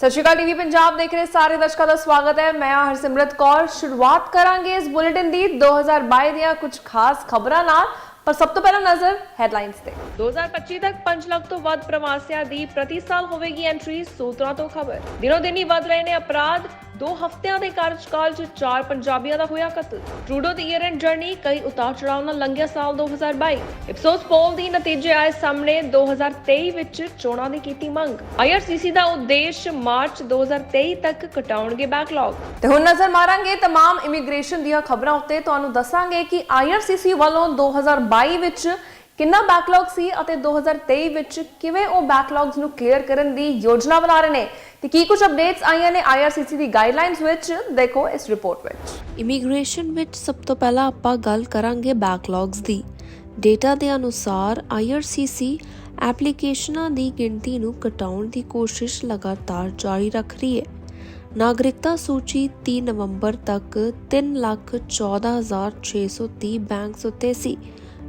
सत श्री अकाल टीवी पंजाब देख रहे सारे दर्शकों का स्वागत है। मैं हरसिमरत कौर। शुरुआत करांगे इस बुलेटिन दी 2022 ਦੀਆਂ ਕੁਝ ਖਾਸ ਖਬਰਾਂ ਨਾਲ, ਪਰ ਸਭ ਤੋਂ ਪਹਿਲਾਂ ਨਜ਼ਰ ਹੈਡਲਾਈਨਸ ਤੇ। 2025 ਤੱਕ 5 ਲੱਖ ਤੋਂ ਵੱਧ ਪ੍ਰਵਾਸੀਆਂ ਦੀ ਪ੍ਰਤੀ ਸਾਲ ਹੋਵੇਗੀ ਐਂਟਰੀ, ਸੂਤਰਾਂ ਤੋਂ ਖਬਰ। ਦਿਨੋਂ ਦਿਨ ਹੀ ਵੱਧ ਰਹੇ ਨੇ ਅਪਰਾਧ। 2 ਹਫ਼ਤਿਆਂ ਦੇ ਕਾਰਜਕਾਲ 'ਚ 4 ਪੰਜਾਬੀਆਂ ਦਾ ਹੋਇਆ ਕਤਲ। Trudeau the year and journey ਕਈ ਉਤਾਰ ਚੜਾਅ ਨਾਲ ਲੰਘਿਆ ਸਾਲ 2022। ਇਪਸੋਸ ਪੋਲ ਦੀ ਨਤੀਜੇ ਆਏ ਸਾਹਮਣੇ। 2023 ਵਿੱਚ ਚੋਣਾਂ ਦੀ ਕੀਤੀ ਮੰਗ। IRCC ਦਾ ਉਦੇਸ਼ ਮਾਰਚ 2023 ਤੱਕ ਘਟਾਉਣਗੇ ਬੈਕਲੌਗ। ਤੇ ਹੁਣ ਨਜ਼ਰ ਮਾਰਾਂਗੇ तमाम ਇਮੀਗ੍ਰੇਸ਼ਨ ਦੀਆਂ ਖਬਰਾਂ ਉੱਤੇ। ਤੁਹਾਨੂੰ ਦੱਸਾਂਗੇ ਕਿ IRCC ਵੱਲੋਂ 2022 ਵਿੱਚ ਕਿੰਨਾ ਬੈਕਲੌਗ ਸੀ ਅਤੇ 2023 ਵਿੱਚ ਕਿਵੇਂ ਉਹ ਬੈਕਲੌਗਸ ਨੂੰ ਕਲੀਅਰ ਕਰਨ ਦੀ ਯੋਜਨਾ ਬਣਾ ਰਹੇ ਨੇ ਤੇ ਕੀ ਕੁਝ ਅਪਡੇਟਸ ਆਈਆਂ ਨੇ IRCC ਦੀ ਗਾਈਡਲਾਈਨਸ ਵਿੱਚ, ਦੇਖੋ ਇਸ ਰਿਪੋਰਟ ਵਿੱਚ। ਇਮੀਗ੍ਰੇਸ਼ਨ ਵਿੱਚ ਸਭ ਤੋਂ ਪਹਿਲਾਂ ਆਪਾਂ ਗੱਲ ਕਰਾਂਗੇ ਬੈਕਲੌਗਸ ਦੀ। ਡੇਟਾ ਦੇ ਅਨੁਸਾਰ IRCC ਐਪਲੀਕੇਸ਼ਨਾਂ ਦੀ ਗਿਣਤੀ ਨੂੰ ਘਟਾਉਣ ਦੀ ਕੋਸ਼ਿਸ਼ ਲਗਾਤਾਰ ਜਾਰੀ ਰੱਖ ਰਹੀ ਹੈ। ਨਾਗਰਿਕਤਾ ਸੂਚੀ 30 ਨਵੰਬਰ ਤੱਕ 3,14,630 ਬੈਂਕਸ ਉੱਤੇ ਸੀ,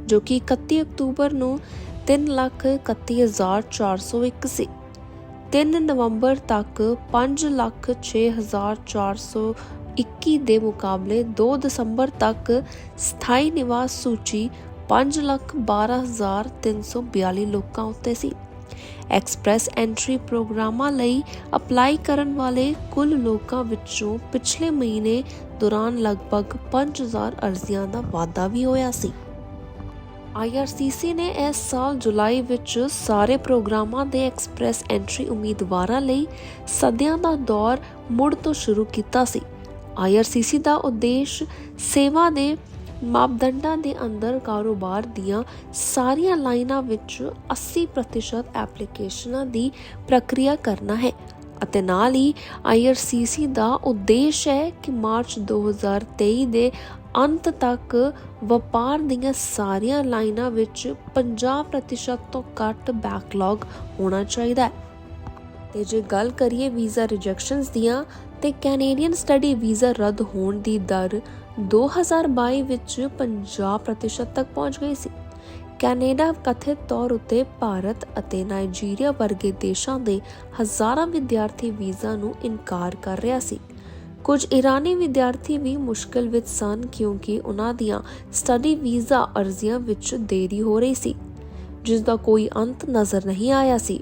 ਜੋ ਕਿ 31 ਅਕਤੂਬਰ ਨੂੰ 3,31,401 ਸੀ। 3 ਨਵੰਬਰ ਤੱਕ 5,06,421 ਦੇ ਮੁਕਾਬਲੇ 2 ਦਸੰਬਰ ਤੱਕ ਸਥਾਈ ਨਿਵਾਸ ਸੂਚੀ 5,12,342 ਲੋਕਾਂ ਉੱਤੇ ਸੀ। ਐਕਸਪ੍ਰੈਸ ਐਂਟਰੀ ਪ੍ਰੋਗਰਾਮਾਂ ਲਈ ਅਪਲਾਈ ਕਰਨ ਵਾਲੇ ਕੁੱਲ ਲੋਕਾਂ ਵਿੱਚੋਂ ਪਿਛਲੇ ਮਹੀਨੇ ਦੌਰਾਨ ਲਗਭਗ 5,000 ਅਰਜ਼ੀਆਂ ਦਾ ਵਾਧਾ ਵੀ ਹੋਇਆ ਸੀ। IRCC ਨੇ ਇਸ ਸਾਲ ਜੁਲਾਈ ਵਿੱਚ ਸਾਰੇ ਪ੍ਰੋਗਰਾਮਾਂ ਦੇ ਐਕਸਪ੍ਰੈਸ ਐਂਟਰੀ ਉਮੀਦਵਾਰਾਂ ਲਈ ਸੱਦਿਆਂ ਦਾ ਦੌਰ ਮੁੜ ਤੋਂ ਸ਼ੁਰੂ ਕੀਤਾ ਸੀ। IRCC ਦਾ ਉਦੇਸ਼ ਸੇਵਾ ਦੇ ਮਾਪਦੰਡਾਂ ਦੇ ਅੰਦਰ ਕਾਰੋਬਾਰ ਦੀਆਂ ਸਾਰੀਆਂ ਲਾਈਨਾਂ ਵਿੱਚ 80% ਐਪਲੀਕੇਸ਼ਨਾਂ ਦੀ ਪ੍ਰਕਿਰਿਆ ਕਰਨਾ ਹੈ ਅਤੇ ਨਾਲ ਹੀ IRCC ਦਾ ਉਦੇਸ਼ ਹੈ ਕਿ ਮਾਰਚ 2023 ਦੇ ਅੰਤ ਤੱਕ ਵਪਾਰ ਦੀਆਂ ਸਾਰੀਆਂ ਲਾਈਨਾਂ ਵਿੱਚ 50% ਤੋਂ ਘੱਟ ਬੈਕਲੌਗ ਹੋਣਾ ਚਾਹੀਦਾ ਹੈ। ਤੇ ਜੇ ਗੱਲ ਕਰੀਏ ਵੀਜ਼ਾ ਰਿਜੈਕਸ਼ਨਸ ਦੀਆਂ, ਤੇ ਕੈਨੇਡੀਅਨ ਸਟੱਡੀ ਵੀਜ਼ਾ ਰੱਦ ਹੋਣ ਦੀ ਦਰ 2022 ਵਿੱਚ 50% ਤੱਕ ਪਹੁੰਚ ਗਈ ਸੀ। ਕੈਨੇਡਾ ਕਥਿਤ ਤੌਰ ਉੱਤੇ ਭਾਰਤ ਅਤੇ ਨਾਈਜੀਰੀਆ ਵਰਗੇ ਦੇਸ਼ਾਂ ਦੇ ਹਜ਼ਾਰਾਂ ਵਿਦਿਆਰਥੀ ਵੀਜ਼ਾ ਨੂੰ ਇਨਕਾਰ ਕਰ ਰਿਹਾ ਸੀ। ਕੁਝ ਇਰਾਨੀ ਵਿਦਿਆਰਥੀ ਵੀ ਮੁਸ਼ਕਲ ਵਿੱਚ ਸਨ ਕਿਉਂਕਿ ਉਹਨਾਂ ਦੀਆਂ ਸਟੱਡੀ ਵੀਜ਼ਾ ਅਰਜ਼ੀਆਂ ਵਿੱਚ ਦੇਰੀ ਹੋ ਰਹੀ ਸੀ, ਜਿਸ ਦਾ ਕੋਈ ਅੰਤ ਨਜ਼ਰ ਨਹੀਂ ਆਇਆ ਸੀ।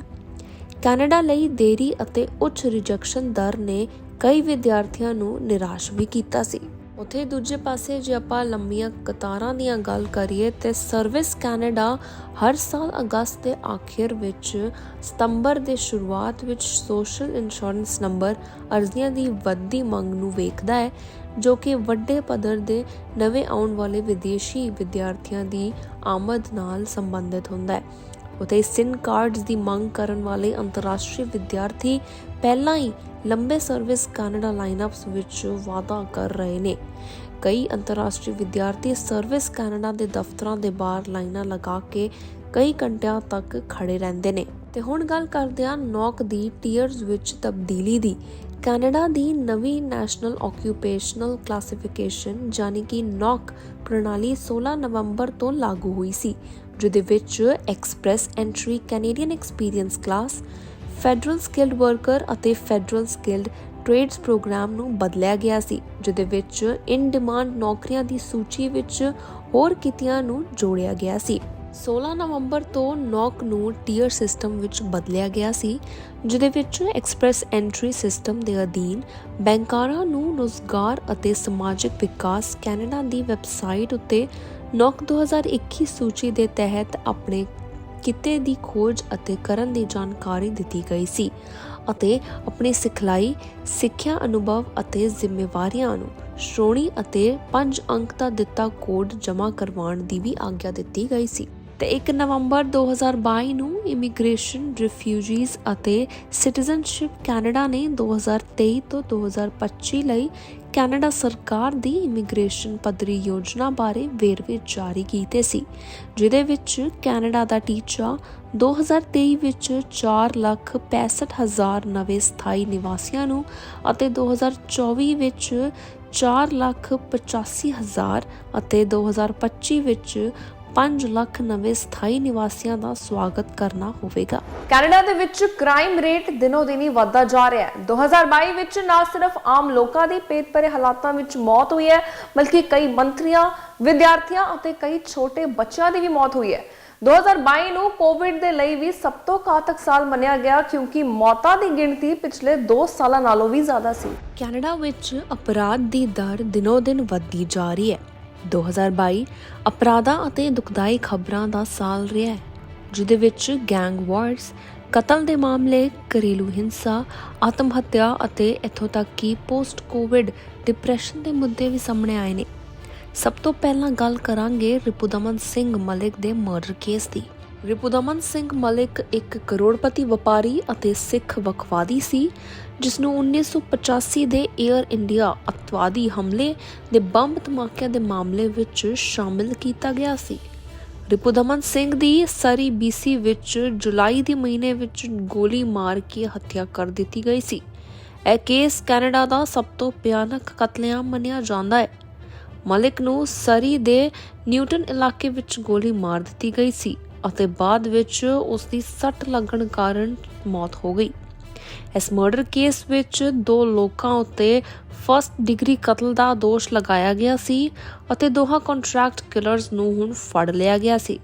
ਕੈਨੇਡਾ ਲਈ ਦੇਰੀ ਅਤੇ ਉੱਚ ਰਿਜੈਕਸ਼ਨ ਦਰ ਨੇ ਕਈ ਵਿਦਿਆਰਥੀਆਂ ਨੂੰ ਨਿਰਾਸ਼ ਵੀ ਕੀਤਾ ਸੀ। ਉੱਥੇ ਦੂਜੇ ਪਾਸੇ ਜੇ ਆਪਾਂ ਲੰਮੀਆਂ ਕਤਾਰਾਂ ਦੀਆਂ ਗੱਲ ਕਰੀਏ ਤੇ ਸਰਵਿਸ ਕੈਨੇਡਾ ਹਰ ਸਾਲ ਅਗਸਤ ਦੇ ਆਖਿਰ ਵਿੱਚ ਸਤੰਬਰ ਦੇ ਸ਼ੁਰੂਆਤ ਵਿੱਚ ਸੋਸ਼ਲ ਇੰਸ਼ੋਰੈਂਸ ਨੰਬਰ ਅਰਜ਼ੀਆਂ ਦੀ ਵੱਧਦੀ ਮੰਗ ਨੂੰ ਵੇਖਦਾ ਹੈ, ਜੋ ਕਿ ਵੱਡੇ ਪੱਧਰ ਦੇ ਨਵੇਂ ਆਉਣ ਵਾਲੇ ਵਿਦੇਸ਼ੀ ਵਿਦਿਆਰਥੀਆਂ ਦੀ ਆਮਦ ਨਾਲ ਸੰਬੰਧਿਤ ਹੁੰਦਾ ਹੈ। ਉੱਥੇ ਸਿਨ ਕਾਰਡਸ ਦੀ ਮੰਗ ਕਰਨ ਵਾਲੇ ਅੰਤਰਰਾਸ਼ਟਰੀ ਵਿਦਿਆਰਥੀ ਪਹਿਲਾਂ ਹੀ ਲੰਬੇ ਸਰਵਿਸ ਕੈਨੇਡਾ ਲਾਈਨਅਪਸ ਵਿੱਚ ਵਾਧਾ ਕਰ ਰਹੇ ਨੇ। ਕਈ ਅੰਤਰਰਾਸ਼ਟਰੀ ਵਿਦਿਆਰਥੀ ਸਰਵਿਸ ਕੈਨੇਡਾ ਦੇ ਦਫ਼ਤਰਾਂ ਦੇ ਬਾਹਰ ਲਾਈਨਾਂ ਲਗਾ ਕੇ ਕਈ ਘੰਟਿਆਂ ਤੱਕ ਖੜੇ ਰਹਿੰਦੇ ਨੇ। ਤੇ ਹੁਣ ਗੱਲ ਕਰਦੇ ਹਾਂ ਨੌਕ ਦੀ ਟੀਅਰਸ ਵਿੱਚ ਤਬਦੀਲੀ ਦੀ। ਕੈਨੇਡਾ ਦੀ ਨਵੀਂ ਨੈਸ਼ਨਲ ਆਕਿਊਪੇਸ਼ਨਲ ਕਲਾਸੀਫਿਕੇਸ਼ਨ ਯਾਨੀ ਕਿ ਨੌਕ ਪ੍ਰਣਾਲੀ 16 ਨਵੰਬਰ ਤੋਂ ਲਾਗੂ ਹੋਈ ਸੀ, ਜਿਹਦੇ ਵਿੱਚ express entry Canadian experience class, federal skilled worker ਅਤੇ ਫੈਡਰਲ ਸਕਿਲਡ ਟ੍ਰੇਡਸ ਪ੍ਰੋਗਰਾਮ ਨੂੰ ਬਦਲਿਆ ਗਿਆ ਸੀ, ਜਿਹਦੇ ਵਿੱਚ ਇਨ ਡਿਮਾਂਡ ਨੌਕਰੀਆਂ ਦੀ ਸੂਚੀ ਵਿੱਚ ਹੋਰ ਕਿੱਤਿਆਂ ਨੂੰ ਜੋੜਿਆ ਗਿਆ ਸੀ। 16 ਨਵੰਬਰ ਤੋਂ ਨੌਕ ਨੂੰ ਟੀਅਰ ਸਿਸਟਮ ਵਿੱਚ ਬਦਲਿਆ ਗਿਆ ਸੀ, ਜਿਹਦੇ ਵਿੱਚ ਐਕਸਪ੍ਰੈਸ ਐਂਟਰੀ ਸਿਸਟਮ ਦੇ ਅਧੀਨ ਬੈਂਕਾਰਾਂ ਨੂੰ ਰੁਜ਼ਗਾਰ ਅਤੇ ਸਮਾਜਿਕ ਵਿਕਾਸ ਕੈਨੇਡਾ ਦੀ ਵੈਬਸਾਈਟ ਉੱਤੇ ਨੌਕ 2021 ਸੂਚੀ ਦੇ ਤਹਿਤ ਆਪਣੇ ਕਿੱਤੇ ਦੀ ਖੋਜ ਅਤੇ ਕਰਨ ਦੀ ਜਾਣਕਾਰੀ ਦਿੱਤੀ ਗਈ ਸੀ ਅਤੇ ਆਪਣੀ ਸਿਖਲਾਈ, ਸਿੱਖਿਆ ਅਨੁਭਵ ਅਤੇ ਜ਼ਿੰਮੇਵਾਰੀਆਂ ਨੂੰ ਸ਼੍ਰੋਣੀ ਅਤੇ 5 ਅੰਕ ਦਾ ਦਿੱਤਾ ਕੋਡ ਜਮ੍ਹਾਂ ਕਰਵਾਉਣ ਦੀ ਵੀ ਆਗਿਆ ਦਿੱਤੀ ਗਈ ਸੀ। ਤੇ 1 ਨਵੰਬਰ 2022 ਨੂੰ ਇਮੀਗ੍ਰੇਸ਼ਨ, ਰਿਫਿਊਜੀਜ਼ ਅਤੇ ਸਿਟੀਜ਼ਨਸ਼ਿਪ ਕੈਨੇਡਾ ਨੇ 2023 ਤੋਂ 2025 ਲਈ ਕੈਨੇਡਾ ਸਰਕਾਰ ਦੀ ਇਮੀਗ੍ਰੇਸ਼ਨ ਪੱਧਰੀ ਯੋਜਨਾ ਬਾਰੇ ਵੇਰਵੇ ਜਾਰੀ ਕੀਤੇ ਸੀ, ਜਿਹਦੇ ਵਿੱਚ ਕੈਨੇਡਾ ਦਾ ਟੀਚਾ 2023 ਵਿੱਚ 4,65,000 ਨਵੇਂ ਸਥਾਈ ਨਿਵਾਸੀਆਂ ਨੂੰ ਅਤੇ 2024 ਵਿੱਚ 4,85,000 ਅਤੇ 2025 ਵਿੱਚ 5 ਲੱਖ ਨਵੇਂ ਸਥਾਈ ਨਿਵਾਸੀਆਂ ਦਾ ਸਵਾਗਤ ਕਰਨਾ ਹੋਵੇਗਾ। ਕੈਨੇਡਾ ਦੇ ਵਿੱਚ ਕ੍ਰਾਈਮ ਰੇਟ ਦਿਨੋ ਦਿਨ ਹੀ ਵੱਧਦਾ ਜਾ ਰਿਹਾ ਹੈ। 2022 ਵਿੱਚ ਨਾ ਸਿਰਫ ਆਮ ਲੋਕਾਂ ਦੀ ਪੇਟ ਭਰੇ ਹਾਲਾਤਾਂ ਵਿੱਚ ਮੌਤ ਹੋਈ ਹੈ, ਬਲਕਿ ਕਈ ਮੰਤਰੀਆਂ, ਵਿਦਿਆਰਥੀਆਂ ਅਤੇ ਕਈ ਛੋਟੇ ਬੱਚਿਆਂ ਦੀ ਵੀ ਮੌਤ ਹੋਈ ਹੈ। 2022 ਨੂੰ ਕੋਵਿਡ ਦੇ ਲਈ ਵੀ ਸਭ ਤੋਂ ਘਾਤਕ ਸਾਲ ਮੰਨਿਆ ਗਿਆ, ਕਿਉਂਕਿ ਮੌਤਾਂ ਦੀ ਗਿਣਤੀ ਪਿਛਲੇ 2 ਸਾਲਾਂ ਨਾਲੋਂ ਵੀ ਜ਼ਿਆਦਾ ਸੀ। ਕੈਨੇਡਾ ਵਿੱਚ ਅਪਰਾਧ ਦੀ ਦਰ ਦਿਨੋ ਦਿਨ ਵੱਧਦੀ ਜਾ ਰਹੀ ਹੈ। 2022 ਅਪਰਾਧਾਂ ਅਤੇ ਦੁਖਦਾਈ ਖਬਰਾਂ ਦਾ ਸਾਲ ਰਿਹਾ ਹੈ, ਜਿਹਦੇ ਵਿੱਚ ਗੈਂਗ ਵਾਰਸ, ਕਤਲ ਦੇ ਮਾਮਲੇ, ਘਰੇਲੂ ਹਿੰਸਾ, ਆਤਮ ਹੱਤਿਆ ਅਤੇ ਇੱਥੋਂ ਤੱਕ ਕਿ ਪੋਸਟ ਕੋਵਿਡ ਡਿਪਰੈਸ਼ਨ ਦੇ ਮੁੱਦੇ ਵੀ ਸਾਹਮਣੇ ਆਏ ਨੇ। ਸਭ ਤੋਂ ਪਹਿਲਾਂ ਗੱਲ ਕਰਾਂਗੇ ਰਿਪੁਦਮਨ ਸਿੰਘ ਮਲਿਕ ਦੇ ਮਰਡਰ ਕੇਸ ਦੀ। ਰਿਪੁਦਮਨ ਸਿੰਘ ਮਲਿਕ ਇੱਕ ਕਰੋੜਪਤੀ ਵਪਾਰੀ ਅਤੇ ਸਿੱਖ ਵਖਵਾਦੀ ਸੀ, ਜਿਸ ਨੂੰ 1985 ਦੇ ਏਅਰ ਇੰਡੀਆ ਅੱਤਵਾਦੀ ਹਮਲੇ ਦੇ ਬੰਬ ਧਮਾਕਿਆਂ ਦੇ ਮਾਮਲੇ ਵਿੱਚ ਸ਼ਾਮਿਲ ਕੀਤਾ ਗਿਆ ਸੀ। ਰਿਪੁਦਮਨ ਸਿੰਘ ਦੀ ਸਰੀ BC ਵਿੱਚ ਜੁਲਾਈ ਦੇ ਮਹੀਨੇ ਵਿੱਚ ਗੋਲੀ ਮਾਰ ਕੇ ਹੱਤਿਆ ਕਰ ਦਿੱਤੀ ਗਈ ਸੀ। ਇਹ ਕੇਸ ਕੈਨੇਡਾ ਦਾ ਸਭ ਤੋਂ ਭਿਆਨਕ ਕਤਲੇਆਮ ਮੰਨਿਆ ਜਾਂਦਾ ਹੈ। ਮਲਿਕ ਨੂੰ ਸਰੀ ਦੇ ਨਿਊਟਨ ਇਲਾਕੇ ਵਿੱਚ ਗੋਲੀ ਮਾਰ ਦਿੱਤੀ ਗਈ ਸੀ ਅਤੇ ਬਾਅਦ ਵਿੱਚ ਉਸ ਦੀ ਸੱਟ ਲੱਗਣ ਕਾਰਨ ਮੌਤ ਹੋ ਗਈ। ਇਸ ਮਰਡਰ ਕੇਸ ਵਿੱਚ 2 ਲੋਕਾਂ ਉੱਤੇ ਫਸਟ ਡਿਗਰੀ ਕਤਲ ਦਾ ਦੋਸ਼ ਲਗਾਇਆ ਗਿਆ ਸੀ ਅਤੇ ਦੋਹਾਂ ਕੰਟਰੈਕਟ ਕਿਲਰਸ ਨੂੰ ਹੁਣ ਫੜ ਲਿਆ ਗਿਆ ਸੀ।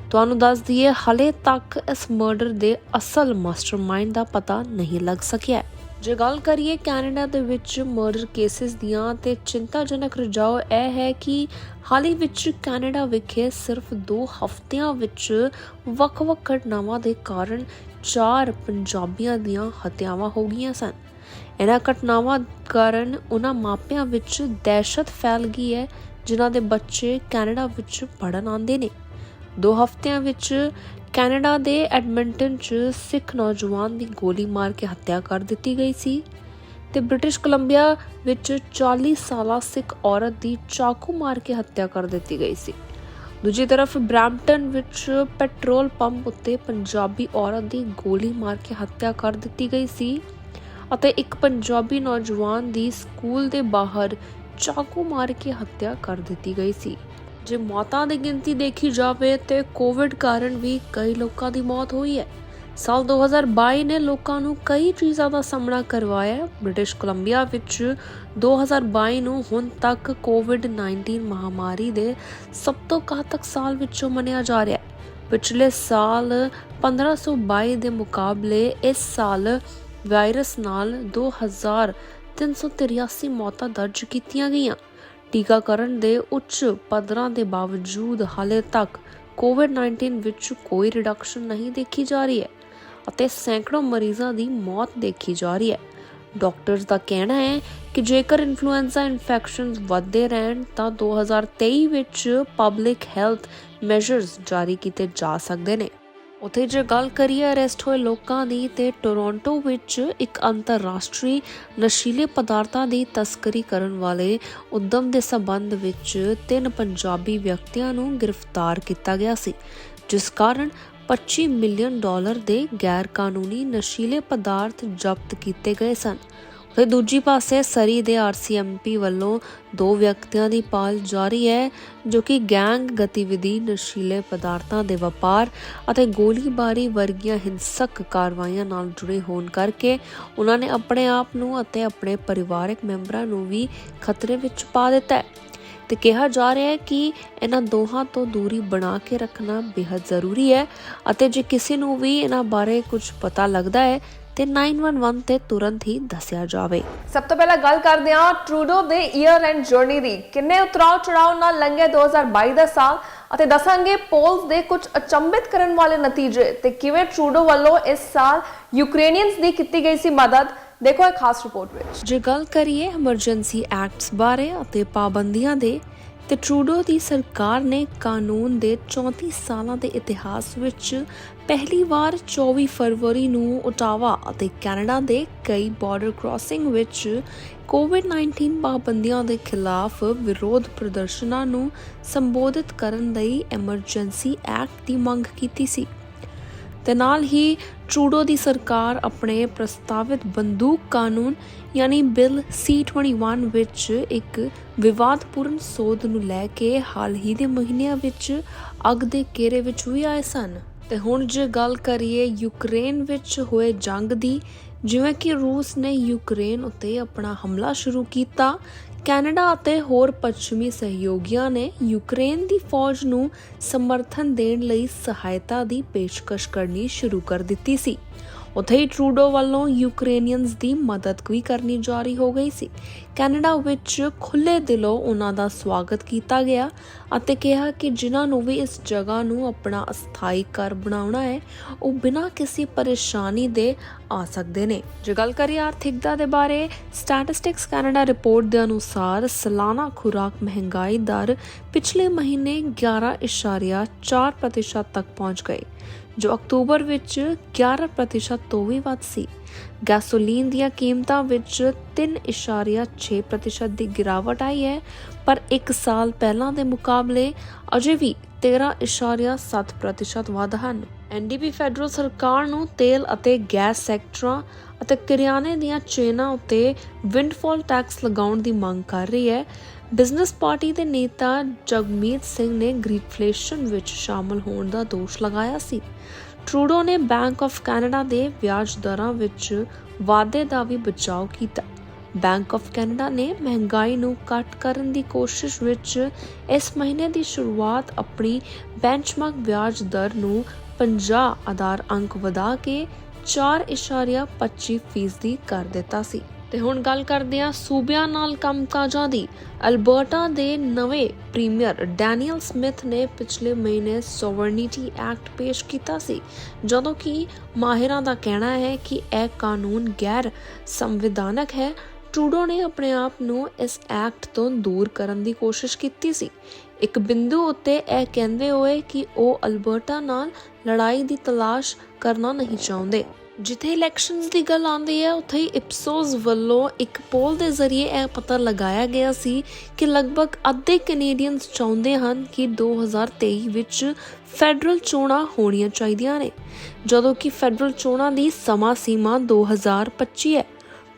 ਤੁਹਾਨੂੰ ਦੱਸ ਦਈਏ, ਹਾਲੇ ਤੱਕ ਇਸ ਮਰਡਰ ਦੇ ਅਸਲ ਮਾਸਟਰਮਾਈਂਡ ਦਾ ਪਤਾ ਨਹੀਂ ਲੱਗ ਸਕਿਆ। ਜੇ ਗੱਲ ਕਰੀਏ ਕੈਨੇਡਾ ਦੇ ਵਿੱਚ ਮਰਡਰ ਕੇਸਿਸ ਦੀਆਂ, ਤੇ ਚਿੰਤਾਜਨਕ ਰੁਝਾਨ ਇਹ ਹੈ ਕਿ ਹਾਲ ਹੀ ਵਿੱਚ ਕੈਨੇਡਾ ਵਿਖੇ ਸਿਰਫ 2 ਹਫ਼ਤਿਆਂ ਵਿੱਚ ਵੱਖ-ਵੱਖ ਘਟਨਾਵਾਂ ਦੇ ਕਾਰਨ 4 ਪੰਜਾਬੀਆਂ ਦੀਆਂ ਹੱਤਿਆਵਾਂ ਹੋ ਗਈਆਂ ਸਨ। ਇਹਨਾਂ ਘਟਨਾਵਾਂ ਕਾਰਨ ਉਹਨਾਂ ਮਾਪਿਆਂ ਵਿੱਚ ਦਹਿਸ਼ਤ ਫੈਲ ਗਈ ਹੈ, ਜਿਨ੍ਹਾਂ ਦੇ ਬੱਚੇ ਕੈਨੇਡਾ ਵਿੱਚ ਪੜ੍ਹਨ ਆਉਂਦੇ ਨੇ। 2 ਹਫ਼ਤਿਆਂ ਵਿੱਚ ਕੈਨੇਡਾ ਦੇ ਐਡਮਿੰਟਨ 'ਚ ਸਿੱਖ ਨੌਜਵਾਨ ਦੀ ਗੋਲੀ ਮਾਰ ਕੇ ਹੱਤਿਆ ਕਰ ਦਿੱਤੀ ਗਈ ਸੀ, ਤੇ ਬ੍ਰਿਟਿਸ਼ ਕੋਲੰਬੀਆ ਵਿੱਚ 40 ਸਾਲਾ ਸਿੱਖ ਔਰਤ ਦੀ ਚਾਕੂ ਮਾਰ ਕੇ ਹੱਤਿਆ ਕਰ ਦਿੱਤੀ ਗਈ ਸੀ। ਦੂਜੀ ਤਰਫ ਬਰੈਂਪਟਨ ਵਿੱਚ ਪੈਟਰੋਲ ਪੰਪ ਉੱਤੇ ਪੰਜਾਬੀ ਔਰਤ ਦੀ ਗੋਲੀ ਮਾਰ ਕੇ ਹੱਤਿਆ ਕਰ ਦਿੱਤੀ ਗਈ ਸੀ ਅਤੇ ਇੱਕ ਪੰਜਾਬੀ ਨੌਜਵਾਨ ਦੀ ਸਕੂਲ ਦੇ ਬਾਹਰ ਚਾਕੂ ਮਾਰ ਕੇ ਹੱਤਿਆ ਕਰ ਦਿੱਤੀ ਗਈ ਸੀ। ਜੇ ਮੌਤਾਂ ਦੀ ਗਿਣਤੀ ਦੇਖੀ ਜਾਵੇ ਤੇ ਕੋਵਿਡ ਕਾਰਨ ਵੀ ਕਈ ਲੋਕਾਂ ਦੀ ਮੌਤ ਹੋਈ ਹੈ। ਸਾਲ 2022 ਨੇ ਲੋਕਾਂ ਨੂੰ ਕਈ ਚੀਜ਼ਾਂ ਦਾ ਸਾਹਮਣਾ ਕਰਵਾਇਆ। ਬ੍ਰਿਟਿਸ਼ ਕੋਲੰਬੀਆ ਵਿੱਚ 2022 ਨੂੰ ਹੁਣ ਤੱਕ ਕੋਵਿਡ-19 ਮਹਾਮਾਰੀ ਦੇ ਸਭ ਤੋਂ ਘਾਤਕ ਸਾਲ ਵਿੱਚੋਂ ਮੰਨਿਆ ਜਾ ਰਿਹਾ ਹੈ। ਪਿਛਲੇ ਸਾਲ 1522 ਦੇ ਮੁਕਾਬਲੇ ਇਸ ਸਾਲ ਵਾਇਰਸ ਨਾਲ 2383 ਮੌਤਾਂ ਦਰਜ ਕੀਤੀਆਂ ਗਈਆਂ। ਟੀਕਾਕਰਨ ਦੇ ਉੱਚ ਪੱਧਰਾਂ ਦੇ ਬਾਵਜੂਦ ਹਾਲੇ ਤੱਕ ਕੋਵਿਡ-19 ਵਿੱਚ ਕੋਈ ਰਿਡਕਸ਼ਨ ਨਹੀਂ ਦੇਖੀ ਜਾ ਰਹੀ ਹੈ ਅਤੇ ਸੈਂਕੜੋਂ ਮਰੀਜ਼ਾਂ ਦੀ ਮੌਤ ਦੇਖੀ ਜਾ ਰਹੀ ਹੈ। ਡਾਕਟਰਸ ਦਾ ਕਹਿਣਾ ਹੈ ਕਿ ਜੇਕਰ ਇਨਫਲੂਐਂਜ਼ਾ ਇਨਫੈਕਸ਼ਨਸ ਵੱਧਦੇ ਰਹਿਣ ਤਾਂ 2023 ਵਿੱਚ ਪਬਲਿਕ ਹੈਲਥ ਮੈਜਰਸ ਜਾਰੀ ਕੀਤੇ ਜਾ ਸਕਦੇ ਨੇ। ਉੱਥੇ ਜੇ ਗੱਲ ਕਰੀਏ ਅਰੈਸਟ ਹੋਏ ਲੋਕਾਂ ਦੀ, ਤੇ ਟੋਰਾਂਟੋ ਵਿੱਚ ਇੱਕ ਅੰਤਰਰਾਸ਼ਟਰੀ ਨਸ਼ੀਲੇ ਪਦਾਰਥਾਂ ਦੀ ਤਸਕਰੀ ਕਰਨ ਵਾਲੇ ਉਦਮ ਦੇ ਸਬੰਧ ਵਿੱਚ 3 ਪੰਜਾਬੀ ਵਿਅਕਤੀਆਂ ਨੂੰ ਗ੍ਰਿਫਤਾਰ ਕੀਤਾ ਗਿਆ ਸੀ, ਜਿਸ ਕਾਰਨ $25 ਮਿਲੀਅਨ ਦੇ ਗੈਰ ਕਾਨੂੰਨੀ ਨਸ਼ੀਲੇ ਪਦਾਰਥ ਜ਼ਬਤ ਕੀਤੇ ਗਏ ਸਨ। ਤੇ ਦੂਜੀ ਪਾਸੇ ਸਰੀ ਦੇ RCMP ਵੱਲੋਂ 2 ਵਿਅਕਤੀਆਂ ਦੀ ਭਾਲ ਜਾਰੀ ਹੈ, ਜੋ ਕਿ ਗੈਂਗ ਗਤੀਵਿਧੀ, ਨਸ਼ੀਲੇ ਪਦਾਰਥਾਂ ਦੇ ਵਪਾਰ ਅਤੇ ਗੋਲੀਬਾਰੀ ਵਰਗੀਆਂ ਹਿੰਸਕ ਕਾਰਵਾਈਆਂ ਨਾਲ ਜੁੜੇ ਹੋਣ ਕਰਕੇ ਉਹਨਾਂ ਨੇ ਆਪਣੇ ਆਪ ਨੂੰ ਅਤੇ ਆਪਣੇ ਪਰਿਵਾਰਕ ਮੈਂਬਰਾਂ ਨੂੰ ਵੀ ਖਤਰੇ ਵਿੱਚ ਪਾ ਦਿੱਤਾ ਹੈ। ਤੇ ਕਿਹਾ ਜਾ ਰਿਹਾ ਹੈ ਕਿ ਇਹਨਾਂ ਦੋਹਾਂ ਤੋਂ ਦੂਰੀ ਬਣਾ ਕੇ ਰੱਖਣਾ ਬੇहद ਜ਼ਰੂਰੀ ਹੈ ਅਤੇ ਜੇ ਕਿਸੇ ਨੂੰ ਵੀ ਇਹਨਾਂ ਬਾਰੇ ਕੁਝ ਪਤਾ ਲੱਗਦਾ ਹੈ ਤੇ 911 ਤੇ ਤੁਰੰਤ ਹੀ ਦੱਸਿਆ ਜਾਵੇ। ਸਭ ਤੋਂ ਪਹਿਲਾਂ ਗੱਲ ਕਰਦੇ ਹਾਂ ਟਰੂਡੋ ਦੇ ਈਅਰ ਐਂਡ ਜਰਨੀ ਦੀ। ਕਿੰਨੇ ਉਤਰਾਅ ਚੜਾਅ ਨਾਲ ਲੰਘਿਆ 2022 ਦਾ ਸਾਲ ਅਤੇ ਦੱਸਾਂਗੇ ਪੋਲਸ ਦੇ ਕੁਝ ਅਚੰਭਿਤ ਕਰਨ ਵਾਲੇ ਨਤੀਜੇ ਤੇ ਕਿਵੇਂ ਟਰੂਡੋ ਵੱਲੋਂ ਇਸ ਸਾਲ ਯੂਕਰੇਨੀਅਨਸ ਦੀ ਕੀਤੀ ਗਈ ਸੀ ਮਦਦ। ਦੇਖੋ ਇਹ ਖਾਸ ਰਿਪੋਰਟ ਵਿੱਚ। ਜੇ ਗੱਲ ਕਰੀਏ ਐਮਰਜੈਂਸੀ ਐਕਟਸ ਬਾਰੇ ਅਤੇ ਪਾਬੰਦੀਆਂ ਦੇ, ਤੇ ਟਰੂਡੋ ਦੀ ਸਰਕਾਰ ਨੇ ਕਾਨੂੰਨ ਦੇ 34 ਸਾਲਾਂ ਦੇ ਇਤਿਹਾਸ ਵਿੱਚ ਪਹਿਲੀ ਵਾਰ 24 ਫਰਵਰੀ ਨੂੰ ਓਟਾਵਾ ਅਤੇ ਕੈਨੇਡਾ ਦੇ ਕਈ ਬਾਰਡਰ ਕ੍ਰਾਸਿੰਗ ਵਿੱਚ ਕੋਵਿਡ-19 ਪਾਬੰਦੀਆਂ ਦੇ ਖਿਲਾਫ ਵਿਰੋਧ ਪ੍ਰਦਰਸ਼ਨਾਂ ਨੂੰ ਸੰਬੋਧਿਤ ਕਰਨ ਲਈ ਐਮਰਜੈਂਸੀ ਐਕਟ ਦੀ ਮੰਗ ਕੀਤੀ ਸੀ। ਤੇ ਨਾਲ ਹੀ ਟਰੂਡੋ ਦੀ ਸਰਕਾਰ ਆਪਣੇ ਪ੍ਰਸਤਾਵਿਤ ਬੰਦੂਕ ਕਾਨੂੰਨ ਯਾਨੀ ਬਿੱਲ C-21 ਵਿੱਚ ਇੱਕ ਵਿਵਾਦਪੂਰਨ ਸੋਧ ਨੂੰ ਲੈ ਕੇ ਹਾਲ ਹੀ ਦੇ ਮਹੀਨਿਆਂ ਵਿੱਚ ਅੱਗ ਦੇ ਘੇਰੇ ਵਿੱਚ ਵੀ ਆਏ ਸਨ। ਤੇ ਹੁਣ ਜੇ ਗੱਲ ਕਰੀਏ ਯੂਕਰੇਨ ਵਿੱਚ ਹੋਏ ਜੰਗ ਦੀ, ਜਿਵੇਂ ਕਿ ਰੂਸ ਨੇ ਯੂਕਰੇਨ ਉੱਤੇ ਆਪਣਾ ਹਮਲਾ ਸ਼ੁਰੂ ਕੀਤਾ, ਕੈਨੇਡਾ ਅਤੇ ਹੋਰ ਪੱਛਮੀ ਸਹਿਯੋਗੀਆਂ ਨੇ ਯੂਕਰੇਨ ਦੀ ਫੌਜ ਨੂੰ ਸਮਰਥਨ ਦੇਣ ਲਈ ਸਹਾਇਤਾ ਦੀ ਪੇਸ਼ਕਸ਼ ਕਰਨੀ ਸ਼ੁਰੂ ਕਰ ਦਿੱਤੀ ਸੀ। ਉੱਥੇ ਹੀ ਟਰੂਡੋ ਵੱਲੋਂ ਯੂਕਰੇਨੀਅਨਸ ਦੀ ਮਦਦ ਵੀ ਕਰਨੀ ਜਾਰੀ ਹੋ ਗਈ ਸੀ। ਕੈਨੇਡਾ ਵਿੱਚ ਖੁੱਲੇ ਦਿਲੋਂ ਉਹਨਾਂ ਦਾ ਸਵਾਗਤ ਕੀਤਾ ਗਿਆ ਅਤੇ ਕਿਹਾ ਕਿ ਜਿਨ੍ਹਾਂ ਨੂੰ ਵੀ ਇਸ ਜਗ੍ਹਾ ਨੂੰ ਆਪਣਾ ਅਸਥਾਈ ਘਰ ਬਣਾਉਣਾ ਹੈ ਉਹ ਬਿਨਾਂ ਕਿਸੇ ਪਰੇਸ਼ਾਨੀ ਦੇ ਆ ਸਕਦੇ ਨੇ। ਜੇ ਗੱਲ ਕਰੀਏ ਆਰਥਿਕਤਾ ਦੇ ਬਾਰੇ, ਸਟੈਟਿਸਟਿਕਸ ਕੈਨੇਡਾ ਰਿਪੋਰਟ ਦੇ ਅਨੁਸਾਰ ਸਾਲਾਨਾ ਖੁਰਾਕ ਮਹਿੰਗਾਈ ਦਰ ਪਿਛਲੇ ਮਹੀਨੇ 11.4% ਤੱਕ ਪਹੁੰਚ ਗਈ, ਜੋ ਅਕਤੂਬਰ ਵਿੱਚ 11% ਤੋਂ ਵੀ ਵੱਧ ਸੀ। ਗੈਸੋਲੀਨ ਦੀਆਂ ਕੀਮਤਾਂ ਵਿੱਚ 3.6% ਦੀ ਗਿਰਾਵਟ ਆਈ ਹੈ, ਪਰ ਇੱਕ ਸਾਲ ਪਹਿਲਾਂ ਦੇ ਮੁਕਾਬਲੇ ਅਜੇ ਵੀ 13.7% ਵੱਧ ਹਨ। NDP ਫੈਡਰਲ ਸਰਕਾਰ ਨੂੰ ਤੇਲ ਅਤੇ ਗੈਸ ਸੈਕਟਰਾਂ ਅਤੇ ਕਰਿਆਨੇ ਦੀਆਂ ਚੇਨਾਂ ਉੱਤੇ ਵਿੰਡਫਾਲ ਟੈਕਸ ਲਗਾਉਣ ਦੀ ਮੰਗ ਕਰ ਰਹੀ ਹੈ। ਬਿਜ਼ਨਸ ਪਾਰਟੀ ਦੇ ਨੇਤਾ ਜਗਮੀਤ ਸਿੰਘ ਨੇ ਗ੍ਰੀਨਫਲੇਸ਼ਨ ਵਿੱਚ ਸ਼ਾਮਲ ਹੋਣ ਦਾ ਦੋਸ਼ ਲਗਾਇਆ ਸੀ। ਟਰੂਡੋ ਨੇ ਬੈਂਕ ਆਫ ਕੈਨੇਡਾ ਦੇ ਵਿਆਜ ਦਰਾਂ ਵਿੱਚ ਵਾਧੇ ਦਾ ਵੀ ਬਚਾਅ ਕੀਤਾ। ਬੈਂਕ ਆਫ ਕੈਨੇਡਾ ਨੇ ਮਹਿੰਗਾਈ ਨੂੰ ਘੱਟ ਕਰਨ ਦੀ ਕੋਸ਼ਿਸ਼ ਵਿੱਚ ਇਸ ਮਹੀਨੇ ਦੀ ਸ਼ੁਰੂਆਤ ਆਪਣੀ ਬੈਂਚਮਾਰਕ ਵਿਆਜ ਦਰ ਨੂੰ 50 ਆਧਾਰ ਅੰਕ ਵਧਾ ਕੇ 4.25% ਕਰ ਦਿੱਤਾ ਸੀ। ਤੇ ਹੁਣ ਗੱਲ ਕਰਦੇ ਹਾਂ ਸੂਬਿਆਂ ਨਾਲ ਕੰਮਕਾਜਾਂ ਦੀ। ਅਲਬਰਟਾ ਦੇ ਨਵੇਂ ਪ੍ਰੀਮੀਅਰ ਡੈਨੀਅਲ ਸਮਿਥ ਨੇ ਪਿਛਲੇ ਮਹੀਨੇ ਸੋਵਰਨਿਟੀ ਐਕਟ ਪੇਸ਼ ਕੀਤਾ ਸੀ, ਜਦੋਂ ਕਿ ਮਾਹਿਰਾਂ ਦਾ ਕਹਿਣਾ ਹੈ ਕਿ ਇਹ ਕਾਨੂੰਨ ਗੈਰ ਸੰਵਿਧਾਨਕ ਹੈ। ਟਰੂਡੋ ਨੇ ਆਪਣੇ ਆਪ ਨੂੰ ਇਸ ਐਕਟ ਤੋਂ ਦੂਰ ਕਰਨ ਦੀ ਕੋਸ਼ਿਸ਼ ਕੀਤੀ ਸੀ, ਇੱਕ ਬਿੰਦੂ ਉੱਤੇ ਇਹ ਕਹਿੰਦੇ ਹੋਏ ਕਿ ਉਹ ਅਲਬਰਟਾ ਨਾਲ ਲੜਾਈ ਦੀ ਤਲਾਸ਼ ਕਰਨਾ ਨਹੀਂ ਚਾਹੁੰਦੇ। ਜਿੱਥੇ ਇਲੈਕਸ਼ਨਸ ਦੀ ਗੱਲ ਆਉਂਦੀ ਹੈ, ਉੱਥੇ ਹੀ ਇਪਸੋਸ ਵੱਲੋਂ ਇੱਕ ਪੋਲ ਦੇ ਜ਼ਰੀਏ ਇਹ ਪਤਾ ਲਗਾਇਆ ਗਿਆ ਸੀ ਕਿ ਲਗਭਗ ਅੱਧੇ ਕੈਨੇਡੀਅਨਸ ਚਾਹੁੰਦੇ ਹਨ ਕਿ 2023 ਵਿੱਚ ਫੈਡਰਲ ਚੋਣਾਂ ਹੋਣੀਆਂ ਚਾਹੀਦੀਆਂ ਨੇ, ਜਦੋਂ ਕਿ ਫੈਡਰਲ ਚੋਣਾਂ ਦੀ ਸਮਾਂ ਸੀਮਾ 2025 ਹੈ।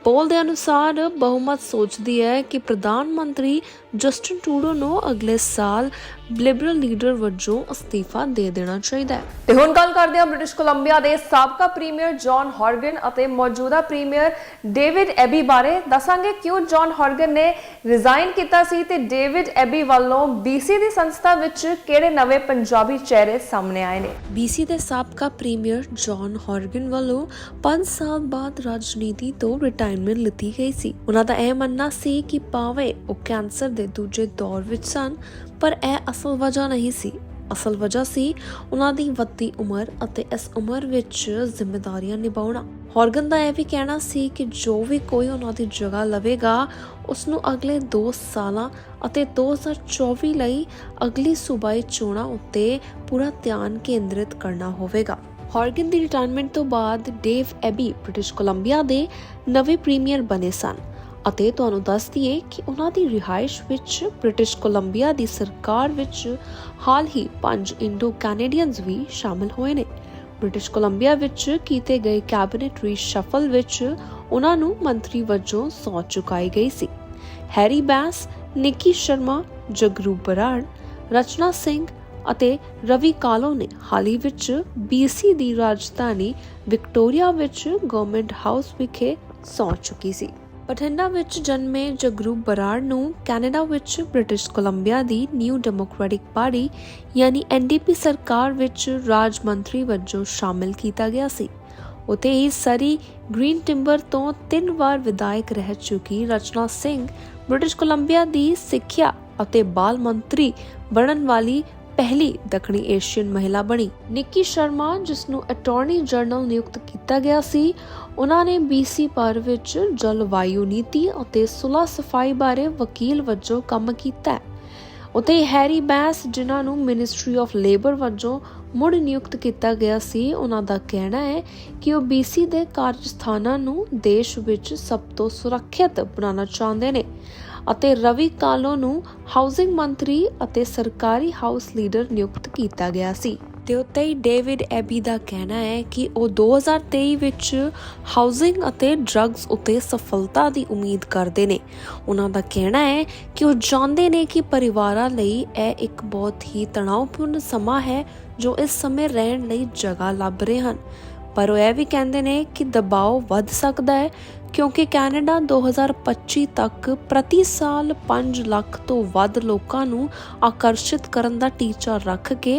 ਪੋਲ ਦੇ ਅਨੁਸਾਰ ਬਹੁਮਤ ਸੋਚਦੀ ਹੈ ਕਿ ਪ੍ਰਧਾਨ ਮੰਤਰੀ ਜਸਟਿਨ ਟਰੂਡੋ ਨੂੰ ਅਗਲੇ ਸਾਲ ਲਿਬਰਲ ਲੀਡਰ ਵਜੋਂ ਅਸਤੀਫਾ ਦੇ ਦੇਣਾ ਚਾਹੀਦਾ ਹੈ। ਤੇ ਹੁਣ ਗੱਲ ਕਰਦੇ ਹਾਂ ਬ੍ਰਿਟਿਸ਼ ਕੋਲੰਬੀਆ ਦੇ ਸਾਬਕਾ ਪ੍ਰੀਮੀਅਰ ਜੌਨ ਹੌਰਗਨ ਅਤੇ ਮੌਜੂਦਾ ਪ੍ਰੀਮੀਅਰ ਡੇਵਿਡ ਐਬੀ ਬਾਰੇ। ਦੱਸਾਂਗੇ ਕਿਉਂ ਜੌਨ ਹੌਰਗਨ ਨੇ ਰਿਜ਼ਾਈਨ ਕੀਤਾ ਸੀ ਤੇ ਡੇਵਿਡ ਐਬੀ ਵੱਲੋਂ BC ਦੀ ਸੰਸਥਾ ਵਿੱਚ ਕਿਹੜੇ ਨਵੇਂ ਪੰਜਾਬੀ ਚਿਹਰੇ ਸਾਹਮਣੇ ਆਏ ਨੇ। BC ਦੇ ਸਾਬਕਾ ਪ੍ਰੀਮੀਅਰ ਜੌਨ ਹੌਰਗਨ ਵੱਲੋਂ 5 ਸਾਲ ਬਾਅਦ ਰਾਜਨੀਤੀ ਤੋਂ ਰਿਟਾਇਰਮੈਂਟ ਲਿੱਤੀ ਗਈ ਸੀ। ਉਹਨਾਂ ਦਾ ਇਹ ਮੰਨਣਾ ਸੀ ਕਿ ਭਾਵੇਂ ਉਹ ਕੈਂਸਰ ਦੇ ਦੂਜੇ ਦੌਰ ਵਿੱਚ ਸਨ, ਪਰ ਇਹ ਅਸਲ ਵਜ੍ਹਾ ਨਹੀਂ ਸੀ। ਅਸਲ ਵਜ੍ਹਾ ਸੀ ਉਹਨਾਂ ਦੀ ਵੱਧਦੀ ਉਮਰ ਅਤੇ ਇਸ ਉਮਰ ਵਿੱਚ ਜ਼ਿੰਮੇਵਾਰੀਆਂ ਨਿਭਾਉਣਾ। ਹੌਰਗਨ ਦਾ ਇਹ ਵੀ ਕਹਿਣਾ ਸੀ ਕਿ ਜੋ ਵੀ ਕੋਈ ਉਹਨਾਂ ਦੀ ਜਗ੍ਹਾ ਲਵੇਗਾ, ਉਸ ਨੂੰ ਅਗਲੇ 2 ਸਾਲਾਂ ਅਤੇ 2024 ਲਈ ਅਗਲੀ ਸੂਬਾਈ ਚੋਣਾਂ ਉੱਤੇ ਪੂਰਾ ਧਿਆਨ ਕੇਂਦਰਿਤ ਕਰਨਾ ਹੋਵੇਗਾ। ਹੌਰਗਨ ਦੀ ਰਿਟਾਇਰਮੈਂਟ ਤੋਂ ਬਾਅਦ ਡੇਵ ਐਬੀ ਬ੍ਰਿਟਿਸ਼ ਕੋਲੰਬੀਆ ਦੇ ਨਵੇਂ ਪ੍ਰੀਮੀਅਰ ਬਣੇ ਸਨ ਅਤੇ ਤੁਹਾਨੂੰ ਦੱਸ ਦਈਏ ਕਿ ਉਹਨਾਂ ਦੀ ਰਿਹਾਇਸ਼ ਵਿੱਚ ਬ੍ਰਿਟਿਸ਼ ਕੋਲੰਬੀਆ ਦੀ ਸਰਕਾਰ ਵਿੱਚ ਹਾਲ ਹੀ 5 ਇੰਡੋ ਕੈਨੇਡੀਅਨਸ ਵੀ ਸ਼ਾਮਲ ਹੋਏ ਨੇ। ਬ੍ਰਿਟਿਸ਼ ਕੋਲੰਬੀਆ ਵਿੱਚ ਕੀਤੇ ਗਏ ਕੈਬਨਿਟ ਰੀਸ਼ਫਲ ਵਿੱਚ ਉਹਨਾਂ ਨੂੰ ਮੰਤਰੀ ਵਜੋਂ ਸਹੁੰ ਚੁਕਾਈ ਗਈ ਸੀ। ਹੈਰੀ ਬੈਸ, ਨਿੱਕੀ ਸ਼ਰਮਾ, ਜਗਰੂਪ ਬਰਾੜ, ਰਚਨਾ ਸਿੰਘ ਅਤੇ ਰਵੀ ਕਾਲੋ ਨੇ ਹਾਲ ਹੀ ਵਿੱਚ BC ਦੀ ਰਾਜਧਾਨੀ ਵਿਕਟੋਰੀਆ ਵਿੱਚ ਗਵਰਨਮੈਂਟ ਹਾਊਸ ਵਿਖੇ ਸਹੁੰ ਚੁੱਕੀ ਸੀ। ਬਠਿੰਡਾ ਵਿੱਚ ਜਨਮੇ ਜਗਰੂਪ ਬਰਾੜ ਨੂੰ ਕੈਨੇਡਾ ਵਿੱਚ ਬ੍ਰਿਟਿਸ਼ ਕੋਲੰਬੀਆ ਦੀ ਨਿਊ ਡੈਮੋਕ੍ਰੈਟਿਕ ਪਾਰਟੀ ਯਾਨੀ NDP ਸਰਕਾਰ ਵਿੱਚ ਰਾਜ ਮੰਤਰੀ ਵਜੋਂ ਸ਼ਾਮਿਲ ਕੀਤਾ ਗਿਆ ਸੀ। ਉੱਥੇ ਹੀ ਸਰੀ ਗ੍ਰੀਨ ਟਿੰਬਰ ਤੋਂ 3 ਵਾਰ ਵਿਧਾਇਕ ਰਹਿ ਚੁੱਕੀ ਰਚਨਾ ਸਿੰਘ ਬ੍ਰਿਟਿਸ਼ ਕੋਲੰਬੀਆ ਦੀ ਸਿੱਖਿਆ ਅਤੇ ਬਾਲ ਮੰਤਰੀ ਬਣਨ ਵਾਲੀ ਪਹਿਲੀ ਦੱਖਣੀ ਏਸ਼ੀਅਨ ਮਹਿਲਾ ਬਣੀ। ਨਿੱਕੀ ਸ਼ਰਮਾ, ਜਿਸ ਨੂੰ ਅਟਾਰਨੀ ਜਨਰਲ ਨਿਯੁਕਤ ਕੀਤਾ ਗਿਆ ਸੀ, ਉਹਨਾਂ ਨੇ BC ਭਰ ਵਿੱਚ ਜਲਵਾਯੂ ਨੀਤੀ ਅਤੇ ਸੁਲਹ ਸਫਾਈ ਬਾਰੇ ਵਕੀਲ ਵਜੋਂ ਕੰਮ ਕੀਤਾ। ਉੱਥੇ ਹੈਰੀ ਬੈਸ, ਜਿਨ੍ਹਾਂ ਨੂੰ ਮਿਨਿਸਟਰੀ ਆਫ ਲੇਬਰ ਵਜੋਂ ਮੁੜ ਨਿਯੁਕਤ ਕੀਤਾ ਗਿਆ ਸੀ, ਉਹਨਾਂ ਦਾ ਕਹਿਣਾ ਹੈ ਕਿ ਉਹ BC ਦੇ ਕਾਰਜ ਸਥਾਨਾਂ ਨੂੰ ਦੇਸ਼ ਵਿੱਚ ਸਭ ਤੋਂ ਸੁਰੱਖਿਅਤ ਬਣਾਉਣਾ ਚਾਹੁੰਦੇ ਨੇ ਅਤੇ ਰਵੀ ਕਾਲੋ ਨੂੰ ਹਾਊਸਿੰਗ ਮੰਤਰੀ ਅਤੇ ਸਰਕਾਰੀ ਹਾਊਸ ਲੀਡਰ ਨਿਯੁਕਤ ਕੀਤਾ ਗਿਆ ਸੀ। ਦੇ ਉੱਤੇ ਹੀ ਡੇਵਿਡ ਐਬੀ ਦਾ ਕਹਿਣਾ ਹੈ ਕਿ ਉਹ 2023 ਵਿੱਚ ਹਾਊਸਿੰਗ ਅਤੇ ਡਰੱਗਸ ਉੱਤੇ ਸਫਲਤਾ ਦੀ ਉਮੀਦ ਕਰਦੇ ਨੇ। ਉਹਨਾਂ ਦਾ ਕਹਿਣਾ ਹੈ ਕਿ ਉਹ ਜਾਣਦੇ ਨੇ ਕਿ ਪਰਿਵਾਰਾਂ ਲਈ ਇਹ ਇੱਕ ਬਹੁਤ ਹੀ ਤਣਾਅਪੂਰਨ ਸਮਾਂ ਹੈ ਜੋ ਇਸ ਸਮੇਂ ਰਹਿਣ ਲਈ ਜਗ੍ਹਾ ਲੱਭ ਰਹੇ ਹਨ। ਪਰ ਉਹ ਇਹ ਵੀ ਕਹਿੰਦੇ ਨੇ ਕਿ ਦਬਾਅ ਵੱਧ ਸਕਦਾ ਹੈ ਕਿਉਂਕਿ ਕੈਨੇਡਾ 2025 ਤੱਕ ਪ੍ਰਤੀ ਸਾਲ 5 ਲੱਖ ਤੋਂ ਵੱਧ ਲੋਕਾਂ ਨੂੰ ਆਕਰਸ਼ਿਤ ਕਰਨ ਦਾ ਟੀਚਾ ਰੱਖ ਕੇ